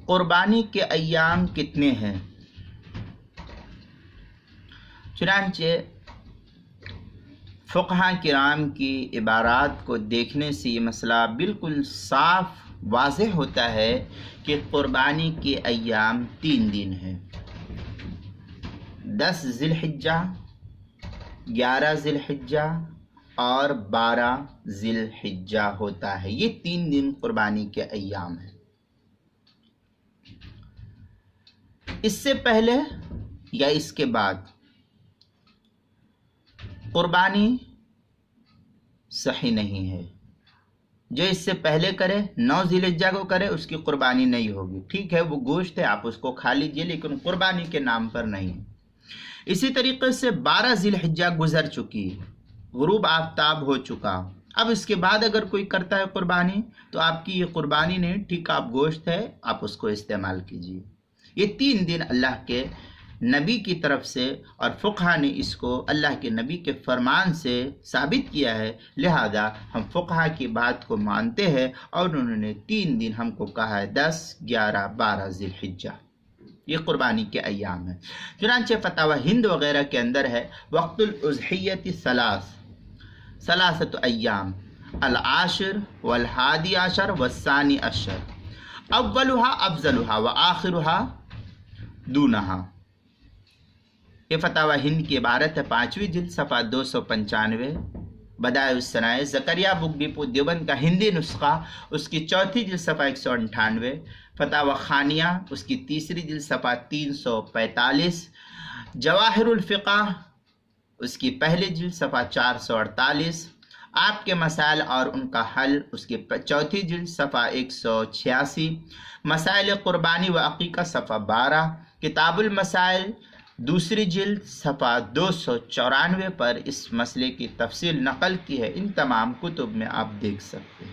قربانی کے ایام کتنے ہیں؟ چنانچہ فقہاء کرام کی عبارات کو دیکھنے سے یہ مسئلہ بالکل صاف واضح ہوتا ہے کہ قربانی کے ایام 3 دن ہیں۔ 10 ذی الحجہ، 11 ذی الحجہ اور 12 ذی الحجہ ہوتا ہے۔ یہ 3 دن قربانی کے ایام ہیں۔ اس سے پہلے یا اس کے بعد قربانی صحیح نہیں ہے۔ جو اس سے پہلے کرے، 9 ذی الحجہ کو کرے، اس کی قربانی نہیں ہوگی۔ ٹھیک ہے، وہ گوشت ہے، آپ اس کو کھا لیجئے، لیکن قربانی کے نام پر نہیں۔ اسی طریقے سے 12 ذی الحجہ گزر چکی، غروب آفتاب ہو چکا، اب اس کے بعد اگر کوئی کرتا ہے قربانی تو آپ کی یہ قربانی نہیں، ٹھیک، آپ گوشت ہے، آپ اس کو استعمال کیجیے۔ یہ 3 دن اللہ کے نبی کی طرف سے اور فقہاء نے اس کو اللہ کے نبی کے فرمان سے ثابت کیا ہے، لہذا ہم فقہاء کی بات کو مانتے ہیں، اور انہوں نے 3 دن ہم کو کہا ہے، 10، 11، 12 ذی الحجہ، یہ قربانی کے ایام ہیں۔ چنانچہ فتاوی ہند وغیرہ کے اندر ہے، وقت الاضحیۃ ثلاثۃ ایام، العاشر والحادی عشر والثانی عشر، اولها افضلها وآخرها دونها۔ یہ فتاوی ہند کی عبارت ہے، 5ویں جلد صفحہ 295، بدائع الصنائع زکریا بک ڈپو دیوبند کا ہندی نسخہ، اس کی 4تھی جلد صفحہ 198، فتاوی خانیہ اس کی 3ری جلد صفحہ 345، جواہر الفقہ اس کی 1لی جلد صفحہ 448، آپ کے مسائل اور ان کا حل اس کی 4تھی جلد صفحہ 186، مسائل قربانی و عقیقہ صفحہ 12، کتاب المسائل 2ری جلد صفحہ 294 پر اس مسئلے کی تفصیل نقل کی ہے۔ ان تمام کتب میں آپ دیکھ سکتے ہیں۔